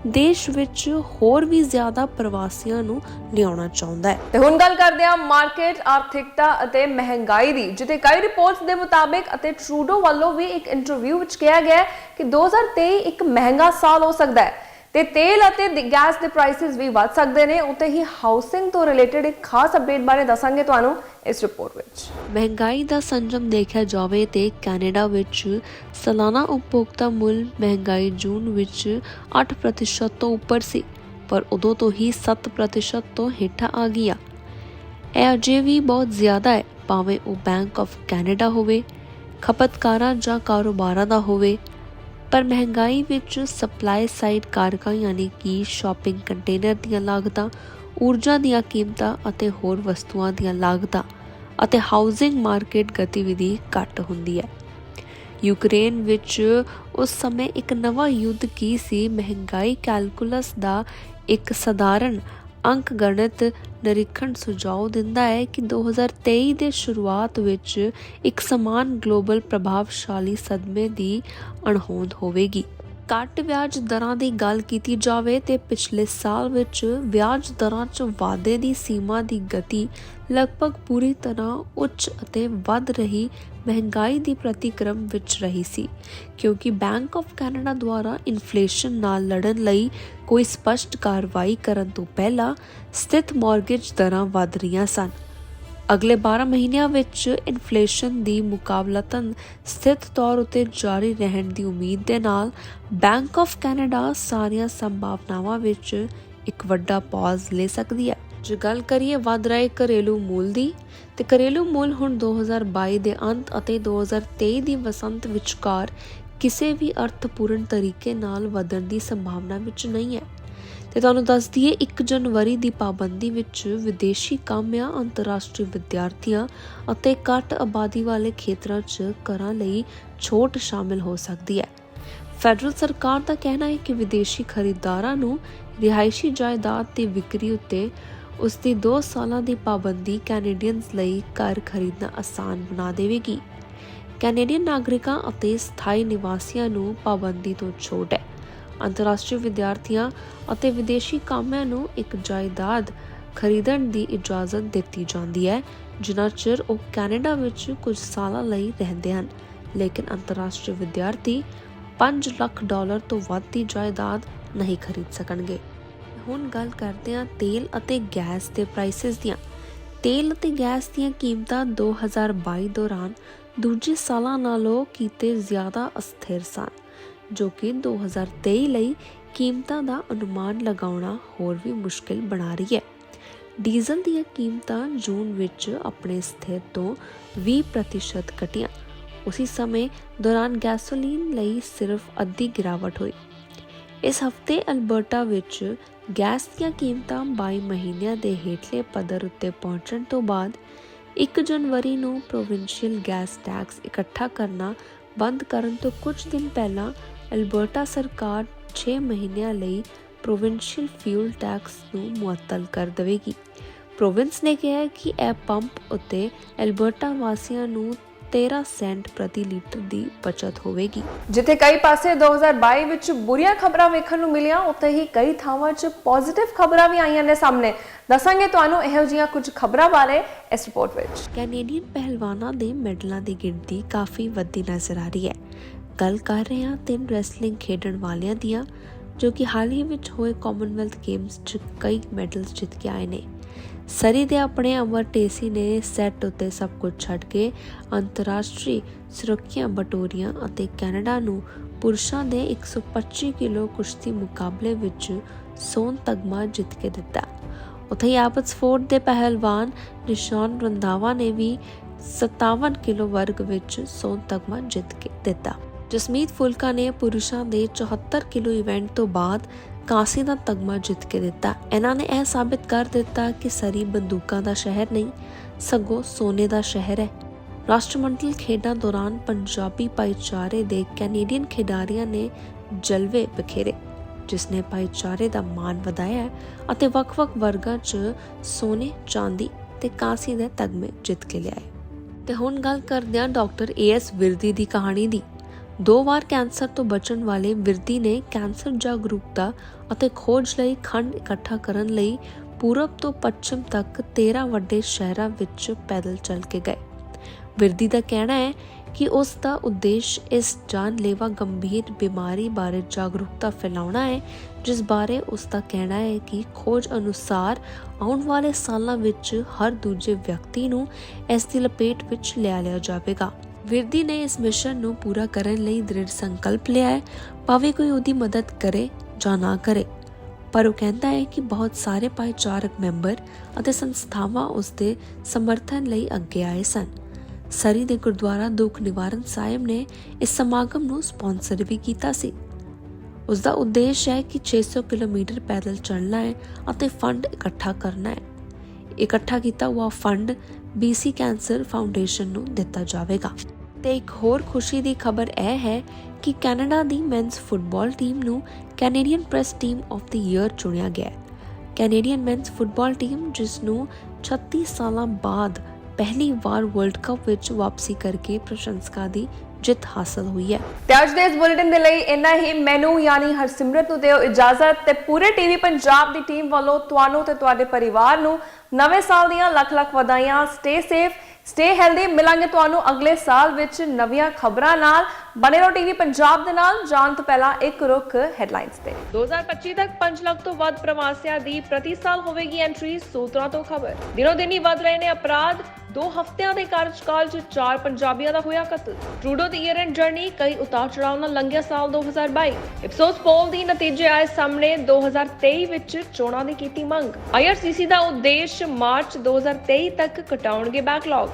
ਦੇਸ਼ ਵਿੱਚ ਹੋਰ ਵੀ ਜ਼ਿਆਦਾ ਪ੍ਰਵਾਸੀਆਂ ਨੂੰ ਲਿਆਉਣਾ ਚਾਹੁੰਦਾ ਹੈ। ਤੇ ਹੁਣ ਗੱਲ ਕਰਦੇ ਹਾਂ ਮਾਰਕੀਟ, ਆਰਥਿਕਤਾ ਅਤੇ ਮਹਿੰਗਾਈ ਦੀ, ਜਿੱਥੇ ਕਈ ਰਿਪੋਰਟਸ ਦੇ ਮੁਤਾਬਿਕ ਅਤੇ ਟਰੂਡੋ ਵੱਲੋਂ ਵੀ ਇੱਕ ਇੰਟਰਵਿਊ ਵਿੱਚ ਕਿਹਾ ਗਿਆ ਕਿ 2023 ਇੱਕ ਮਹਿੰਗਾ ਸਾਲ ਹੋ ਸਕਦਾ ਹੈ ਤੇ ਤੇਲ ਅਤੇ ਗੈਸ ਦੇ ਪ੍ਰਾਈਸਿਸ ਵੀ ਵੱਧ ਸਕਦੇ ਨੇ। ਉੱਤੇ ਹੀ ਹਾਊਸਿੰਗ ਤੋਂ ਰਿਲੇਟਡ ਇੱਕ ਖਾਸ ਅਪਡੇਟ ਬਾਰੇ ਦੱਸਾਂਗੇ ਤੁਹਾਨੂੰ ਇਸ ਰਿਪੋਰਟ ਵਿੱਚ। ਮਹਿੰਗਾਈ ਦਾ ਸੰਜਮ ਦੇਖਿਆ ਜਾਵੇ ਤੇ ਕੈਨੇਡਾ ਵਿੱਚ ਸਾਲਾਨਾ ਉਪਭੋਗਤਾ ਮੁੱਲ ਮਹਿੰਗਾਈ ਜੂਨ ਵਿੱਚ 8% ਤੋਂ ਉੱਪਰ ਸੀ, ਪਰ ਉਦੋਂ ਤੋਂ ਹੀ 7% ਤੋਂ ਹੇਠਾਂ ਆ ਗਿਆ। ਇਹ ਅਜੇ ਵੀ ਬਹੁਤ ਜ਼ਿਆਦਾ ਹੈ, ਭਾਵੇਂ ਉਹ ਬੈਂਕ ਆਫ ਕੈਨੇਡਾ ਹੋਵੇ, ਖਪਤਕਾਰਾਂ ਜਾਂ ਕਾਰੋਬਾਰਾਂ ਦਾ ਹੋਵੇ। ਪਰ ਮਹਿੰਗਾਈ ਵਿੱਚ ਸਪਲਾਈ ਸਾਈਡ ਕਾਰਕਾਂ ਯਾਨੀ ਕਿ ਸ਼ਾਪਿੰਗ ਕੰਟੇਨਰ ਦੀਆਂ ਲਾਗਤਾਂ, ਊਰਜਾ ਦੀਆਂ ਕੀਮਤਾਂ ਅਤੇ ਹੋਰ ਵਸਤੂਆਂ ਦੀਆਂ ਲਾਗਤਾਂ ਅਤੇ ਹਾਊਸਿੰਗ ਮਾਰਕੀਟ ਗਤੀਵਿਧੀ ਘੱਟ ਹੁੰਦੀ ਹੈ। ਯੂਕਰੇਨ ਵਿੱਚ ਉਸ ਸਮੇਂ ਇੱਕ ਨਵਾਂ ਯੁੱਧ ਕੀ ਸੀ? ਮਹਿੰਗਾਈ ਕੈਲਕੂਲਸ ਦਾ ਇੱਕ ਸਧਾਰਨ ਅੰਕ ਗਣਿਤ ਨਿਰੀਖਣ ਸੁਝਾਅ ਦਿੰਦਾ ਹੈ ਕਿ 2023 ਦੇ ਸ਼ੁਰੂਆਤ ਵਿੱਚ ਇੱਕ ਸਮਾਨ ਗਲੋਬਲ ਪ੍ਰਭਾਵਸ਼ਾਲੀ ਸਦਮੇ ਦੀ ਅਣਹੋਂਦ ਹੋਵੇਗੀ। ਘੱਟ ਵਿਆਜ ਦਰਾਂ ਦੀ ਗੱਲ ਕੀਤੀ ਜਾਵੇ ਤੇ ਪਿਛਲੇ ਸਾਲ ਵਿੱਚ ਵਿਆਜ ਦਰਾਂ 'ਚ ਵਾਧੇ ਦੀ ਸੀਮਾ ਦੀ ਗਤੀ ਲਗਭਗ ਪੂਰੀ ਤਰ੍ਹਾਂ ਉੱਚ ਅਤੇ ਵੱਧ ਰਹੀ ਮਹਿੰਗਾਈ ਦੀ ਪ੍ਰਤੀਕਰਮ ਵਿੱਚ ਰਹੀ ਸੀ, ਕਿਉਂਕਿ ਬੈਂਕ ਆਫ ਕੈਨੇਡਾ ਦੁਆਰਾ ਇਨਫਲੇਸ਼ਨ ਨਾਲ ਲੜਨ ਲਈ ਕੋਈ ਸਪਸ਼ਟ ਕਾਰਵਾਈ ਕਰਨ ਤੋਂ ਪਹਿਲਾਂ ਸਥਿਤ ਮਾਰਗੇਜ ਦਰਾਂ ਵਧ ਰਹੀਆਂ ਸਨ। ਅਗਲੇ 12 ਮਹੀਨਿਆਂ ਵਿੱਚ ਇਨਫਲੇਸ਼ਨ ਦੀ ਮੁਕਾਬਲਤਨ ਸਥਿਤ ਤੌਰ ਉੱਤੇ ਜਾਰੀ ਰਹਿਣ ਦੀ ਉਮੀਦ ਦੇ ਨਾਲ ਬੈਂਕ ਆਫ ਕੈਨੇਡਾ ਸਾਰੀਆਂ ਸੰਭਾਵਨਾਵਾਂ ਵਿੱਚ ਇੱਕ ਵੱਡਾ ਪੌਜ਼ ਲੈ ਸਕਦੀ ਹੈ। ਜੇ ਗੱਲ ਕਰੀਏ ਵੱਧ ਰਹੇ ਘਰੇਲੂ ਮੁੱਲ ਦੀ, ਤੇ ਘਰੇਲੂ ਮੁੱਲ ਹੁਣ 2022 ਦੇ ਅੰਤ ਅਤੇ 2023 ਦੀ ਵਸੰਤ ਵਿਚਕਾਰ ਕਿਸੇ ਵੀ ਅਰਥਪੂਰਨ ਤਰੀਕੇ ਨਾਲ ਵਧਣ ਦੀ ਸੰਭਾਵਨਾ ਵਿੱਚ ਨਹੀਂ ਹੈ। ਤੇ ਤੁਹਾਨੂੰ ਦੱਸ ਦਈਏ 1 ਜਨਵਰੀ ਦੀ ਪਾਬੰਦੀ ਵਿੱਚ ਵਿਦੇਸ਼ੀ ਕਾਮਿਆਂ, ਅੰਤਰਰਾਸ਼ਟਰੀ ਵਿਦਿਆਰਥੀਆਂ ਅਤੇ ਘੱਟ ਆਬਾਦੀ ਵਾਲੇ ਖੇਤਰਾਂ 'ਚ ਕਰਾਂ ਲਈ ਛੋਟ ਸ਼ਾਮਿਲ ਹੋ ਸਕਦੀ ਹੈ। ਫੈਡਰਲ ਸਰਕਾਰ ਦਾ ਕਹਿਣਾ ਹੈ ਕਿ ਵਿਦੇਸ਼ੀ ਖਰੀਦਦਾਰਾਂ ਨੂੰ ਰਿਹਾਇਸ਼ੀ ਜਾਇਦਾਦ ਦੀ ਵਿਕਰੀ ਉੱਤੇ ਉਸ ਦੀ 2 ਸਾਲਾਂ ਦੀ ਪਾਬੰਦੀ ਕੈਨੇਡੀਅਨਜ਼ ਲਈ ਘਰ ਖਰੀਦਣਾ ਆਸਾਨ ਬਣਾ ਦੇਵੇਗੀ। ਕੈਨੇਡੀਅਨ ਨਾਗਰਿਕਾਂ ਅਤੇ ਸਥਾਈ ਨਿਵਾਸੀਆਂ ਨੂੰ ਪਾਬੰਦੀ ਤੋਂ ਛੋਟ ਹੈ। ਅੰਤਰਰਾਸ਼ਟਰੀ ਵਿਦਿਆਰਥੀਆਂ ਅਤੇ ਵਿਦੇਸ਼ੀ ਕਾਮਿਆਂ ਨੂੰ ਇੱਕ ਜਾਇਦਾਦ ਖਰੀਦਣ ਦੀ ਇਜਾਜ਼ਤ ਦਿੱਤੀ ਜਾਂਦੀ ਹੈ ਜਿੰਨਾ ਚਿਰ ਉਹ ਕੈਨੇਡਾ ਵਿੱਚ ਕੁਝ ਸਾਲਾਂ ਲਈ ਰਹਿੰਦੇ ਹਨ, ਲੇਕਿਨ ਅੰਤਰਰਾਸ਼ਟਰੀ ਵਿਦਿਆਰਥੀ $5 ਲੱਖ ਤੋਂ ਵੱਧ ਦੀ ਜਾਇਦਾਦ ਨਹੀਂ ਖਰੀਦ ਸਕਣਗੇ। ਹੁਣ ਗੱਲ ਕਰਦੇ ਹਾਂ ਤੇਲ ਅਤੇ ਗੈਸ ਦੇ ਪ੍ਰਾਈਸਿਸ ਦੀਆਂ। ਤੇਲ ਅਤੇ ਗੈਸ ਦੀਆਂ ਕੀਮਤਾਂ 2022 ਦੌਰਾਨ ਦੂਜੇ ਸਾਲਾਂ ਨਾਲੋਂ ਕਿਤੇ ਜ਼ਿਆਦਾ ਅਸਥਿਰ ਸਨ, ਜੋ ਕਿ 2023 ਲਈ ਕੀਮਤਾਂ ਦਾ ਅਨੁਮਾਨ ਲਗਾਉਣਾ ਹੋਰ ਵੀ ਮੁਸ਼ਕਿਲ ਬਣਾ ਰਹੀ ਹੈ। ਡੀਜ਼ਲ ਦੀਆਂ ਕੀਮਤਾਂ ਜੂਨ ਵਿੱਚ ਆਪਣੇ ਸਥਿਰ ਤੋਂ 20% ਘਟੀਆਂ। ਉਸੇ ਸਮੇਂ ਦੌਰਾਨ ਗੈਸੋਲੀਨ ਲਈ ਸਿਰਫ ਅੱਧੀ ਗਿਰਾਵਟ ਹੋਈ। ਇਸ ਹਫ਼ਤੇ ਅਲਬਰਟਾ ਵਿੱਚ ਗੈਸ ਦੀਆਂ ਕੀਮਤਾਂ 22 ਮਹੀਨਿਆਂ ਦੇ ਹੇਠਲੇ ਪੱਧਰ ਉੱਤੇ ਪਹੁੰਚਣ ਤੋਂ ਬਾਅਦ 1 ਜਨਵਰੀ ਨੂੰ ਪ੍ਰੋਵਿੰਸ਼ੀਅਲ ਗੈਸ ਟੈਕਸ ਇਕੱਠਾ ਕਰਨਾ ਬੰਦ ਕਰਨ ਤੋਂ ਕੁਝ ਦਿਨ ਪਹਿਲਾਂ ਅਲਬਰਟਾ ਸਰਕਾਰ 6 ਮਹੀਨਿਆਂ ਲਈ ਪ੍ਰੋਵਿੰਸ਼ੀਅਲ ਫਿਊਲ ਟੈਕਸ ਨੂੰ ਮੁਅੱਤਲ ਕਰ ਦੇਵੇਗੀ। ਪ੍ਰੋਵਿੰਸ ਨੇ ਕਿਹਾ ਕਿ ਇਹ ਪੰਪ ਉੱਤੇ ਅਲਬਰਟਾ ਵਾਸੀਆਂ ਨੂੰ 13 ਸੈਂਟ ਪ੍ਰਤੀ ਲੀਟਰ ਦੀ ਬਚਤ ਹੋਵੇਗੀ। ਜਿੱਥੇ ਕਈ ਪਾਸੇ 2022 ਵਿੱਚ ਬੁਰੀਆਂ ਖਬਰਾਂ ਵੇਖਣ ਨੂੰ ਮਿਲੀਆਂ, ਉੱਥੇ ਹੀ ਕਈ ਥਾਵਾਂ 'ਚ ਪੋਜ਼ਿਟਿਵ ਖਬਰਾਂ ਵੀ ਆਈਆਂ ਨੇ ਸਾਹਮਣੇ। ਦੱਸਾਂਗੇ ਤੁਹਾਨੂੰ ਇਹੋ ਜਿਹੀਆਂ ਕੁਝ ਖਬਰਾਂ ਬਾਰੇ ਇਸ ਰਿਪੋਰਟ ਵਿੱਚ। ਕੈਨੇਡੀਅਨ ਪਹਿਲਵਾਨਾਂ ਦੇ ਮੈਡਲਾਂ ਦੀ ਗਿਣਤੀ ਕਾਫੀ ਵੱਧਦੀ ਨਜ਼ਰ ਆ ਰਹੀ ਹੈ। ਗੱਲ ਕਰ ਰਹੇ ਹਾਂ 3 ਰੈਸਲਿੰਗ ਖੇਡਣ ਵਾਲਿਆਂ ਦੀਆਂ, ਜੋ ਕਿ ਹਾਲ ਹੀ ਵਿੱਚ ਹੋਏ ਕਾਮਨਵੈਲਥ ਗੇਮਸ 'ਚ ਕਈ ਮੈਡਲਸ ਜਿੱਤ ਕੇ ਆਏ ਨੇ। ਸਰੀ ਦੇ ਆਪਣੇ ਅਮਰ ਟੇਸੀ ਨੇ ਸੈੱਟ ਉੱਤੇ ਸਭ ਕੁਝ ਛੱਡ ਕੇ ਅੰਤਰਰਾਸ਼ਟਰੀ ਸੁਰੱਖਿਆ ਬਟੋਰੀਆਂ ਅਤੇ ਕੈਨੇਡਾ ਨੂੰ ਪੁਰਸ਼ਾਂ ਦੇ 125 ਕਿਲੋ ਕੁਸ਼ਤੀ ਮੁਕਾਬਲੇ ਵਿੱਚ ਸੋਨ ਤਗਮਾ ਜਿੱਤ ਕੇ ਦਿੱਤਾ। ਉੱਥੇ ਆਬਸਫੋਰਡ ਦੇ ਪਹਿਲਵਾਨ ਨਿਸ਼ਾਨ ਰੰਧਾਵਾ ਨੇ ਵੀ 57 ਕਿਲੋ ਵਰਗ ਵਿੱਚ ਸੋਨ ਤਗਮਾ ਜਿੱਤ ਕੇ ਦਿੱਤਾ। ਜਸਮੀਤ ਫੁਲਕਾ ਨੇ ਪੁਰਸ਼ਾਂ ਦੇ 74 ਕਿਲੋ ਇਵੈਂਟ ਤੋਂ ਬਾਅਦ ਕਾਂਸੀ ਦਾ ਤਗਮਾ ਜਿੱਤ ਕੇ ਦਿੱਤਾ। ਇਹਨਾਂ ਨੇ ਇਹ ਸਾਬਿਤ ਕਰ ਦਿੱਤਾ ਕਿ ਸਰੀ ਬੰਦੂਕਾਂ ਦਾ ਸ਼ਹਿਰ ਨਹੀਂ ਸਗੋਂ ਸੋਨੇ ਦਾ ਸ਼ਹਿਰ ਹੈ। ਰਾਸ਼ਟਰਮੰਡਲ ਖੇਡਾਂ ਦੌਰਾਨ ਪੰਜਾਬੀ ਭਾਈਚਾਰੇ ਦੇ ਕੈਨੇਡੀਅਨ ਖਿਡਾਰੀਆਂ ਨੇ ਜਲਵੇ ਬਿਖੇਰੇ, ਜਿਸ ਨੇ ਭਾਈਚਾਰੇ ਦਾ ਮਾਣ ਵਧਾਇਆ ਅਤੇ ਵੱਖ-ਵੱਖ ਵਰਗਾਂ 'ਚ ਸੋਨੇ, ਚਾਂਦੀ ਤੇ ਕਾਂਸੀ ਦੇ ਤਗਮੇ ਜਿੱਤ ਕੇ ਲਿਆਏ। ਤੇ ਹੁਣ ਗੱਲ ਕਰਦੇ ਹਾਂ ਡਾਕਟਰ AS ਵਿਰਦੀ ਦੀ ਕਹਾਣੀ ਦੀ। 2 ਵਾਰ ਕੈਂਸਰ ਤੋਂ ਬਚਣ ਵਾਲੇ ਵਿਰਦੀ ਨੇ ਕੈਂਸਰ ਜਾਗਰੂਕਤਾ ਅਤੇ ਖੋਜ ਲਈ ਖੰਡ ਇਕੱਠਾ ਕਰਨ ਲਈ ਪੂਰਬ ਤੋਂ ਪੱਛਮ ਤੱਕ 13 ਵੱਡੇ ਸ਼ਹਿਰਾਂ ਵਿੱਚ ਪੈਦਲ ਚੱਲ ਕੇ ਗਏ। ਵਿਰਦੀ ਦਾ ਕਹਿਣਾ ਹੈ ਕਿ ਉਸ ਦਾ ਉਦੇਸ਼ ਇਸ ਜਾਨਲੇਵਾ ਗੰਭੀਰ ਬਿਮਾਰੀ ਬਾਰੇ ਜਾਗਰੂਕਤਾ ਫੈਲਾਉਣਾ ਹੈ, ਜਿਸ ਬਾਰੇ ਉਸ ਦਾ ਕਹਿਣਾ ਹੈ ਕਿ ਖੋਜ ਅਨੁਸਾਰ ਆਉਣ ਵਾਲੇ ਸਾਲਾਂ ਵਿੱਚ ਹਰ ਦੂਜੇ ਵਿਅਕਤੀ ਨੂੰ ਇਸ ਦੀ ਲਪੇਟ ਵਿੱਚ ਲਿਆ ਜਾਵੇਗਾ। ਵਿਰਦੀ ਨੇ ਇਸ ਮਿਸ਼ਨ ਨੂੰ ਪੂਰਾ ਕਰਨ ਲਈ ਦ੍ਰਿੜ ਸੰਕਲਪ ਲਿਆ ਹੈ, ਭਾਵੇਂ ਕੋਈ ਉਹਦੀ ਮਦਦ ਕਰੇ ਜਾਂ ਨਾ ਕਰੇ। ਪਰ ਉਹ ਕਹਿੰਦਾ ਹੈ ਕਿ ਬਹੁਤ ਸਾਰੇ ਭਾਈਚਾਰਕ ਮੈਂਬਰ ਅਤੇ ਸੰਸਥਾਵਾਂ ਉਸ ਦੇ ਸਮਰਥਨ ਲਈ ਅੱਗੇ ਆਏ ਸਨ। ਸਰੀ ਦੇ ਗੁਰਦੁਆਰਾ ਦੁੱਖ ਨਿਵਾਰਨ ਸਾਹਿਬ ਨੇ ਇਸ ਸਮਾਗਮ ਨੂੰ ਸਪਾਂਸਰ ਵੀ ਕੀਤਾ ਸੀ। ਉਸ ਦਾ ਉਦੇਸ਼ ਹੈ ਕਿ 600 ਕਿਲੋਮੀਟਰ ਪੈਦਲ ਚੱਲਣਾ ਹੈ ਅਤੇ ਫੰਡ ਇਕੱਠਾ ਕਰਨਾ ਹੈ। ਇਕੱਠਾ ਕੀਤਾ ਹੋਇਆ ਫੰਡ BC ਕੈਂਸਰ ਫਾਊਂਡੇਸ਼ਨ ਨੂੰ ਦਿੱਤਾ ਜਾਵੇਗਾ। ਤੇ ਇੱਕ ਹੋਰ ਖੁਸ਼ੀ ਦੀ ਖਬਰ ਇਹ ਹੈ ਕਿ ਕੈਨੇਡਾ ਦੀ ਮੈਨਸ ਫੁੱਟਬਾਲ ਟੀਮ ਨੂੰ Canadian press team of the year ਚੁਣਿਆ ਗਿਆ। ਕੈਨੇਡੀਅਨ ਮੈਨਸ ਫੁੱਟਬਾਲ ਟੀਮ, ਜਿਸ ਨੂੰ 36 ਸਾਲਾਂ ਬਾਅਦ ਪਹਿਲੀ ਵਾਰ ਵਰਲਡ ਕੱਪ ਵਿੱਚ ਵਾਪਸੀ ਕਰਕੇ ਪ੍ਰਸ਼ੰਸਕਾਂ ਦੀ ਜਿੱਤ ਹਾਸਲ ਹੋਈ ਹੈ। ਤੇ ਅੱਜ ਦੇ ਇਸ ਬੁਲੇਟਿਨ ਦੇ ਲਈ ਇੰਨਾ ਹੀ। ਮੈਨੂੰ ਯਾਨੀ ਹਰਸਿਮਰਤ ਨੂੰ ਦਿਓ ਇਜਾਜ਼ਤ ਤੇ ਪੂਰੇ TV ਪੰਜਾਬ ਦੀ ਟੀਮ ਵੱਲੋਂ ਤੁਹਾਨੂੰ ਤੇ ਤੁਹਾਡੇ ਪਰਿਵਾਰ ਨੂੰ ਨਵੇਂ ਸਾਲ ਦੀਆਂ ਲੱਖ ਵਧਾਈਆਂ। Stay safe, stay healthy. ਮਿਲਾਂਗੇ ਤੁਹਾਨੂੰ ਅਗਲੇ ਸਾਲ ਵਿੱਚ ਨਵੀਆਂ ਖਬਰਾਂ ਨਾਲ। ਬਨੇ ਰਹੋ TV ਪੰਜਾਬ ਦੇ ਨਾਲ। ਜਾਣ ਤੋਂ ਪਹਿਲਾਂ ਇੱਕ ਰੁੱਖ ਹੈਡਲਾਈਨਸ ਤੇ। 2025 ਤੱਕ 5 ਲੱਖ ਤੋਂ ਵੱਧ ਪ੍ਰਵਾਸੀਆਂ ਦੀ ਪ੍ਰਤੀ ਸਾਲ ਹੋਵੇਗੀ ਐਂਟਰੀ, ਸੂਤਰਾਂ ਤੋਂ ਖਬਰ। ਦਿਨੋਂ ਦਿਨ ਹੀ ਵੱਧ ਰਹੇ ਨੇ ਅਪਰਾਧ। 2 ਹਫ਼ਤਿਆਂ ਦੇ ਕਾਰਜਕਾਲ 'ਚ 4 ਪੰਜਾਬੀਆਂ ਦਾ ਹੋਇਆ ਕਤਲ। Trudeau the year and journey, ਕਈ ਉਤਾਰ ਚੜਾਅ ਨਾਲ ਲੰਘਿਆ ਸਾਲ 2022। ਇਪਸੋਸ ਪੋਲ ਦੀ ਨਤੀਜੇ ਆਏ ਸਾਹਮਣੇ। 2023 ਵਿੱਚ ਚੋਣਾਂ ਦੀ ਕੀਤੀ ਮੰਗ। IRCC ਦਾ ਉਦੇਸ਼ ਮਾਰਚ 2023 ਤੱਕ ਘਟਾਉਣਗੇ ਬੈਕਲੌਗ।